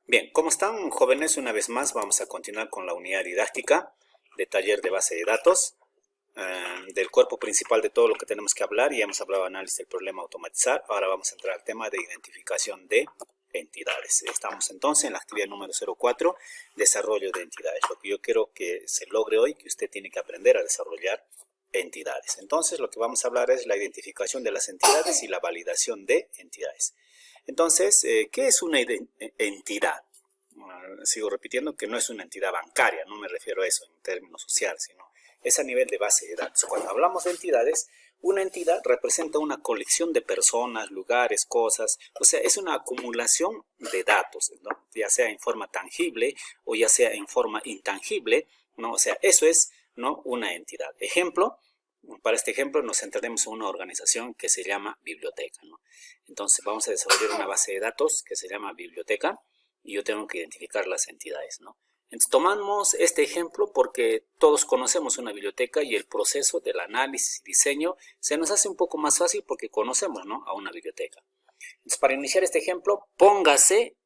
Bien, ¿cómo están, jóvenes? Una vez más vamos a continuar con la unidad didáctica de taller de base de datos, del cuerpo principal de todo lo que tenemos que hablar. Ya hemos hablado de análisis del problema automatizar. Ahora vamos a entrar al tema de identificación de entidades. Estamos entonces en la actividad número 04, desarrollo de entidades. Lo que yo quiero que se logre hoy, que usted tiene que aprender a desarrollar entidades. Entonces, lo que vamos a hablar es la identificación de las entidades y la validación de entidades. Entonces, ¿qué es una entidad? Sigo repitiendo que no es una entidad bancaria, no me refiero a eso en términos sociales, sino es a nivel de base de datos. Cuando hablamos de entidades, una entidad representa una colección de personas, lugares, cosas, o sea, es una acumulación de datos, ¿no? Ya sea en forma tangible o ya sea en forma intangible, ¿no? O sea, eso es, ¿no?, una entidad. Ejemplo, para este ejemplo nos centraremos en una organización que se llama biblioteca, ¿no? Entonces vamos a desarrollar una base de datos que se llama biblioteca y yo tengo que identificar las entidades, ¿no? Entonces tomamos este ejemplo porque todos conocemos una biblioteca y el proceso del análisis y diseño se nos hace un poco más fácil porque conocemos, ¿no?, a una biblioteca. Entonces, para iniciar este ejemplo, póngase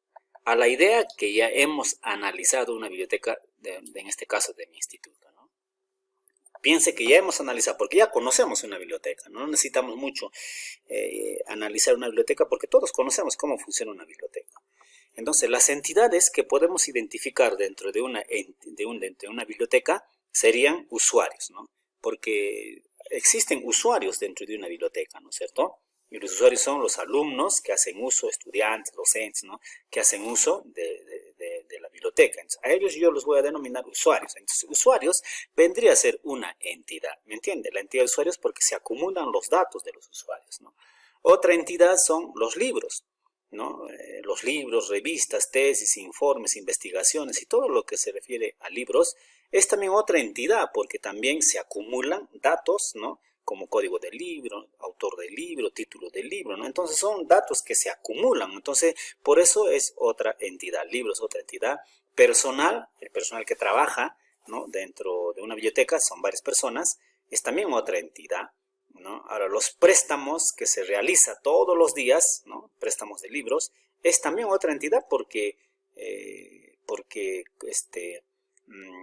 a la idea que ya hemos analizado una biblioteca, en este caso de mi instituto, ¿no? Piense que ya hemos analizado, porque ya conocemos una biblioteca, no necesitamos mucho analizar una biblioteca porque todos conocemos cómo funciona una biblioteca. Entonces, las entidades que podemos identificar dentro de una biblioteca serían usuarios, ¿no? Porque existen usuarios dentro de una biblioteca, ¿no es cierto? Y los usuarios son los alumnos que hacen uso, estudiantes, docentes, ¿no?, que hacen uso de la biblioteca. Entonces, a ellos yo los voy a denominar usuarios. Entonces, usuarios vendría a ser una entidad, ¿me entiende? La entidad de usuarios porque se acumulan los datos de los usuarios, ¿no? Otra entidad son los libros, ¿no? Los libros, revistas, tesis, informes, investigaciones y todo lo que se refiere a libros es también otra entidad porque también se acumulan datos, ¿no?, como código del libro, autor del libro, título del libro, ¿no? Entonces son datos que se acumulan. Entonces, por eso es otra entidad. Libro es otra entidad. Personal, el personal que trabaja, ¿no?, dentro de una biblioteca, son varias personas, es también otra entidad, ¿no? Ahora, los préstamos que se realiza todos los días, ¿no?, préstamos de libros, es también otra entidad porque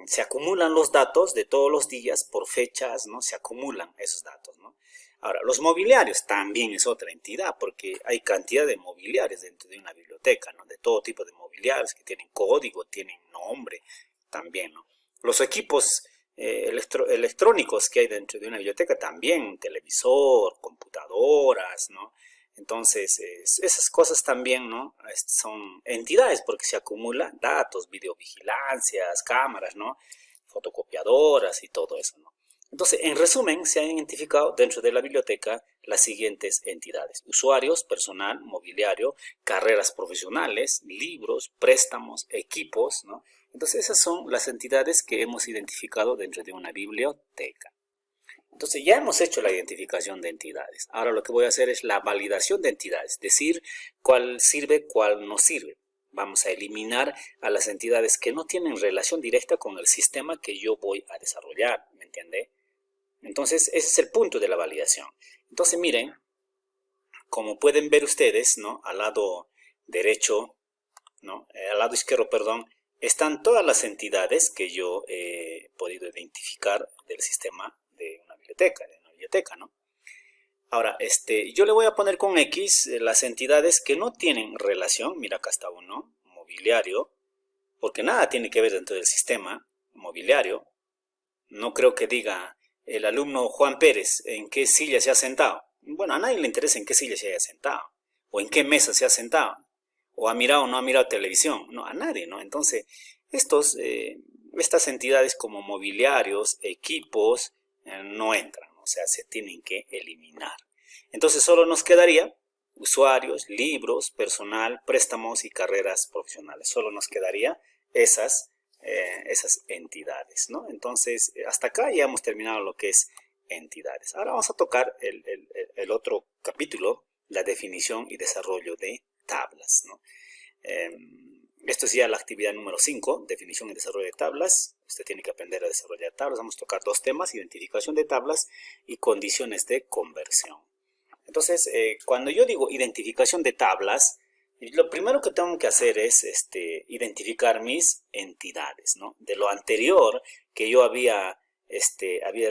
se acumulan los datos de todos los días por fechas, ¿no? Se acumulan esos datos, ¿no? Ahora, los mobiliarios también es otra entidad porque hay cantidad de mobiliarios dentro de una biblioteca, ¿no?, de todo tipo de mobiliarios que tienen código, tienen nombre también, ¿no? Los equipos electrónicos que hay dentro de una biblioteca también, televisor, computadoras, ¿no? Entonces, esas cosas también, ¿no?, son entidades porque se acumulan datos, videovigilancias, cámaras, ¿no?, fotocopiadoras y todo eso, ¿no? Entonces, en resumen, se han identificado dentro de la biblioteca las siguientes entidades: usuarios, personal, mobiliario, carreras profesionales, libros, préstamos, equipos, ¿no? Entonces, esas son las entidades que hemos identificado dentro de una biblioteca. Entonces, ya hemos hecho la identificación de entidades. Ahora lo que voy a hacer es la validación de entidades, es decir, cuál sirve, cuál no sirve. Vamos a eliminar a las entidades que no tienen relación directa con el sistema que yo voy a desarrollar, ¿me entiende? Entonces, ese es el punto de la validación. Entonces, miren, como pueden ver ustedes, ¿no?, al lado derecho, ¿no?, al lado izquierdo, perdón, están todas las entidades que yo he podido identificar del sistema de una biblioteca, ¿no? Ahora, yo le voy a poner con X las entidades que no tienen relación. Mira, acá está uno, mobiliario, porque nada tiene que ver dentro del sistema mobiliario. No creo que diga el alumno Juan Pérez en qué silla se ha sentado. Bueno, a nadie le interesa en qué silla se haya sentado, o en qué mesa se ha sentado, o ha mirado o no ha mirado televisión. No, a nadie, ¿no? Entonces, estas entidades como mobiliarios, equipos, no entran, o sea, se tienen que eliminar. Entonces, solo nos quedaría usuarios, libros, personal, préstamos y carreras profesionales. Solo nos quedaría esas entidades, ¿no? Entonces, hasta acá ya hemos terminado lo que es entidades. Ahora vamos a tocar el otro capítulo, la definición y desarrollo de tablas, ¿no? Esto es ya la actividad número 5, definición y desarrollo de tablas. Usted tiene que aprender a desarrollar tablas. Vamos a tocar dos temas: identificación de tablas y condiciones de conversión. Entonces, cuando yo digo identificación de tablas, Y lo primero que tengo que hacer es identificar mis entidades, ¿no? De lo anterior que yo había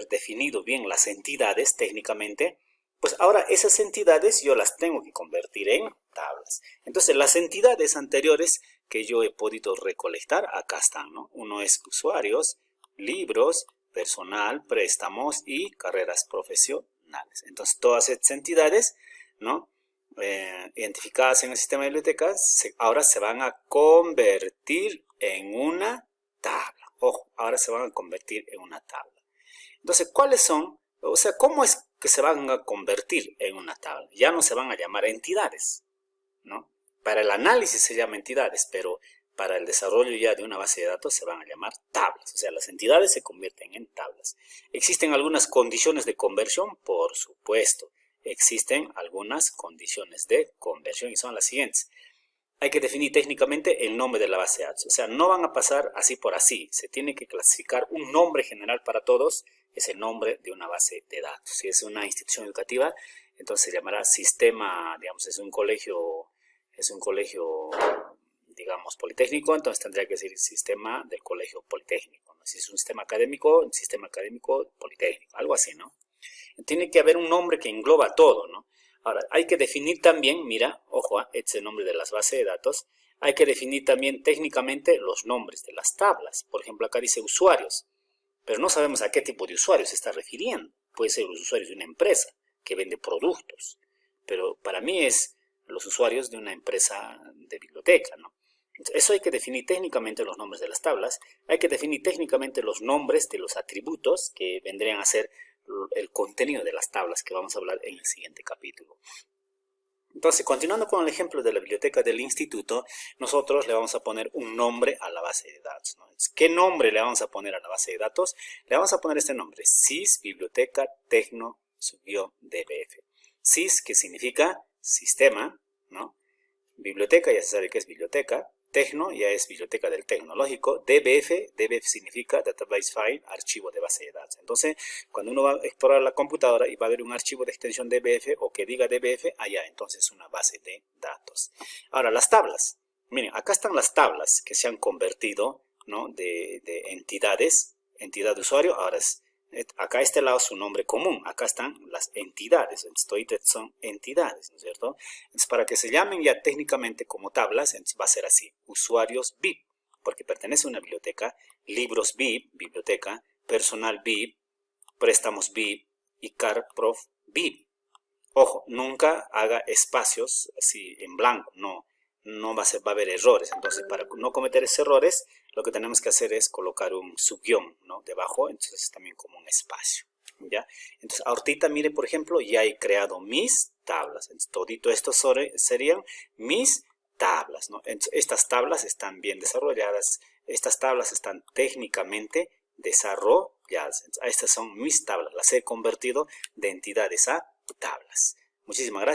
definido bien las entidades técnicamente, pues ahora esas entidades yo las tengo que convertir en tablas. Entonces las entidades anteriores que yo he podido recolectar, acá están, ¿no? Uno es usuarios, libros, personal, préstamos y carreras profesionales. Entonces todas estas entidades, ¿no? Identificadas en el sistema de bibliotecas, ahora se van a convertir en una tabla. Ojo, ahora se van a convertir en una tabla. Entonces, ¿cuáles son? O sea, ¿cómo es que se van a convertir en una tabla? Ya no se van a llamar entidades, ¿no? Para el análisis se llama entidades, pero para el desarrollo ya de una base de datos se van a llamar tablas. O sea, las entidades se convierten en tablas. ¿Existen algunas condiciones de conversión? Por supuesto. Existen algunas condiciones de conversión y son las siguientes. Hay que definir técnicamente el nombre de la base de datos. O sea, no van a pasar así por así. Se tiene que clasificar un nombre general para todos. Es el nombre de una base de datos. Si es una institución educativa, entonces se llamará sistema, digamos, es un colegio, digamos, politécnico, entonces tendría que decir sistema del colegio politécnico, ¿no? Si es un sistema académico politécnico, algo así, ¿no? Tiene que haber un nombre que engloba todo, ¿no? Ahora, hay que definir también, mira, ojo, este es el nombre de las bases de datos, hay que definir también técnicamente los nombres de las tablas. Por ejemplo, acá dice usuarios, pero no sabemos a qué tipo de usuarios se está refiriendo. Puede ser los usuarios de una empresa que vende productos, pero para mí es los usuarios de una empresa de biblioteca, ¿no? Entonces, eso hay que definir técnicamente los nombres de las tablas, hay que definir técnicamente los nombres de los atributos que vendrían a ser el contenido de las tablas que vamos a hablar en el siguiente capítulo. Entonces, continuando con el ejemplo de la biblioteca del instituto, nosotros le vamos a poner un nombre a la base de datos, ¿no? Entonces, ¿qué nombre le vamos a poner a la base de datos? Le vamos a poner este nombre, SIS Biblioteca Tecno-DBF. SIS, que significa sistema, ¿no? Biblioteca, ya se sabe que es biblioteca. Tecno ya es biblioteca del tecnológico. DBF significa Database File, archivo de base de datos. Entonces, cuando uno va a explorar la computadora y va a ver un archivo de extensión DBF o que diga DBF, allá entonces es una base de datos. Ahora, las tablas. Miren, acá están las tablas que se han convertido, ¿no? de entidades, entidad de usuario. Ahora acá a este lado su nombre común, acá están las entidades, entonces son entidades, ¿no es cierto? Entonces para que se llamen ya técnicamente como tablas, entonces va a ser así, usuarios BIP, porque pertenece a una biblioteca, libros BIP, biblioteca, personal BIP, préstamos BIP y CarProf BIP. Ojo, nunca haga espacios así en blanco, no va a haber errores. Entonces, para no cometer esos errores, lo que tenemos que hacer es colocar un subguión, ¿no? Debajo, entonces es también como un espacio, ¿ya? Entonces, ahorita, miren, por ejemplo, ya he creado mis tablas. Entonces, todito esto serían mis tablas, ¿no? Entonces, estas tablas están bien desarrolladas, estas tablas están técnicamente desarrolladas. Entonces, estas son mis tablas, las he convertido de entidades a tablas. Muchísimas gracias.